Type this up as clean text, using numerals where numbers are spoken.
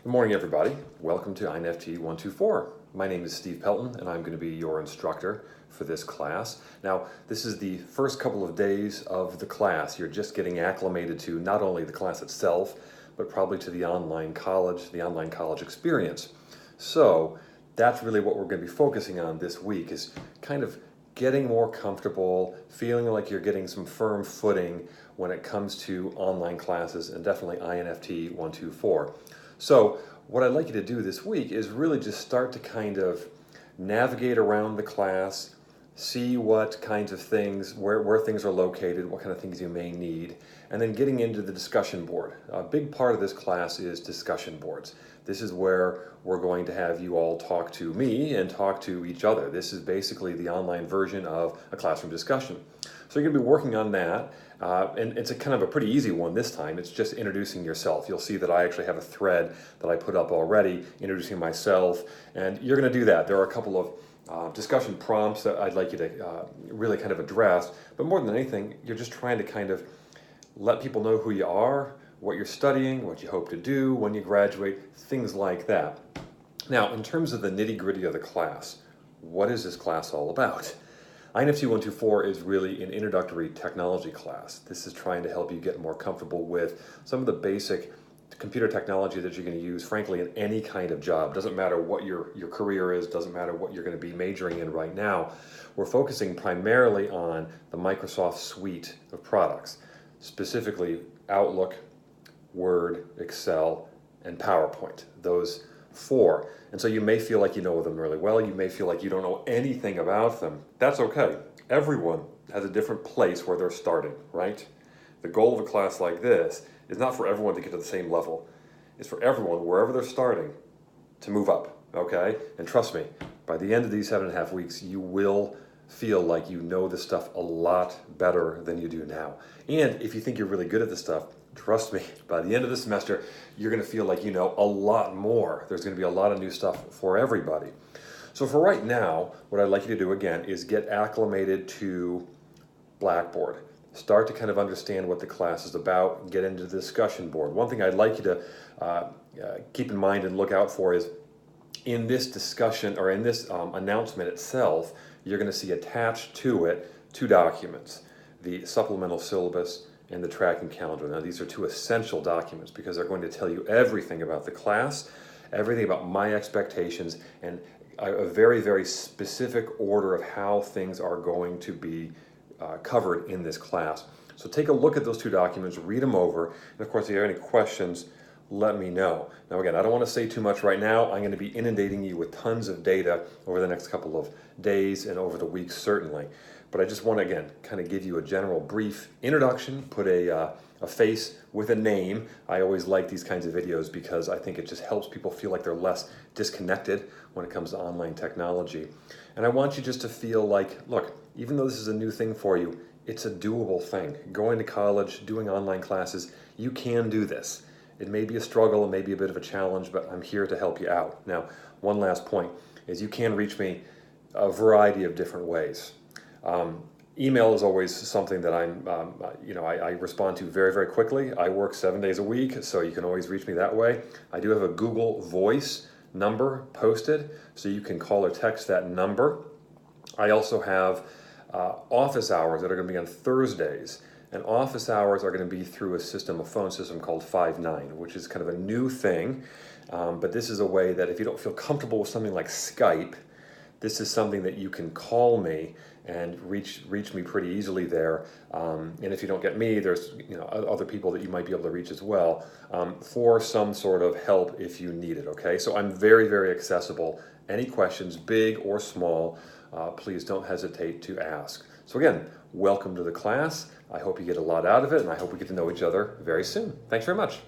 Good morning, everybody. Welcome to INFT 124. My name is Steve Pelton, and I'm going to be your instructor for this class. Now, this is the first couple of days of the class. You're just getting acclimated to not only the class itself, but probably to the online college experience. So that's really what we're going to be focusing on this week, is kind of getting more comfortable, feeling like you're getting some firm footing when it comes to online classes, and definitely INFT 124. So what I'd like you to do this week is really just start to kind of navigate around the class, see what kinds of things, where things are located, what kind of things you may need, and then getting into the discussion board. A big part of this class is discussion boards. This is where we're going to have you all talk to me and talk to each other. This is basically the online version of a classroom discussion. So you're going to be working on that, and it's a kind of a pretty easy one this time. It's just introducing yourself. You'll see that I actually have a thread that I put up already, introducing myself, and you're going to do that. There are a couple of discussion prompts that I'd like you to really kind of address, but more than anything, you're just trying to kind of let people know who you are, what you're studying, what you hope to do when you graduate, things like that. Now, in terms of the nitty-gritty of the class, what is this class all about? INFT 124 is really an introductory technology class. This is trying to help you get more comfortable with some of the basic computer technology that you're going to use, frankly, in any kind of job. Doesn't matter what your career is, doesn't matter what you're going to be majoring in right now. We're focusing primarily on the Microsoft suite of products, specifically Outlook, Word, Excel, and PowerPoint, those four. And so you may feel like you know them really well. You may feel like you don't know anything about them. That's okay. Everyone has a different place where they're starting, right? The goal of a class like this is not for everyone to get to the same level. It's for everyone, wherever they're starting, to move up, okay? And trust me, by the end of these 7.5 weeks, you will feel like you know this stuff a lot better than you do now. And if you think you're really good at this stuff, trust me, by the end of the semester, you're going to feel like you know a lot more. There's going to be a lot of new stuff for everybody. So for right now, what I'd like you to do again is get acclimated to Blackboard. Start to kind of understand what the class is about, get into the discussion board. One thing I'd like you to keep in mind and look out for is in this discussion or in this announcement itself, you're going to see attached to it two documents, the supplemental syllabus and the tracking calendar. Now, these are two essential documents because they're going to tell you everything about the class, everything about my expectations, and a very, very specific order of how things are going to be covered in this class. So take a look at those two documents, read them over, and of course, if you have any questions, let me know. Now again, I don't want to say too much right now. I'm going to be inundating you with tons of data over the next couple of days and over the weeks certainly. But I just want to, again, kind of give you a general brief introduction, put a face with a name. I always like these kinds of videos because I think it just helps people feel like they're less disconnected when it comes to online technology. And I want you just to feel like, look, even though this is a new thing for you, it's a doable thing. Going to college, doing online classes, you can do this. It may be a struggle, it may be a bit of a challenge, but I'm here to help you out. Now, one last point is you can reach me a variety of different ways. Email is always something that I respond to very, very quickly. I work 7 days a week, so you can always reach me that way. I do have a Google Voice number posted, so you can call or text that number. I also have office hours that are going to be on Thursdays. And office hours are going to be through a phone system called 5-9, which is kind of a new thing. But this is a way that if you don't feel comfortable with something like Skype, this is something that you can call me and reach me pretty easily there. And if you don't get me, there's other people that you might be able to reach as well for some sort of help if you need it, okay? So I'm very, very accessible. Any questions, big or small, please don't hesitate to ask. So again, welcome to the class. I hope you get a lot out of it, and I hope we get to know each other very soon. Thanks very much.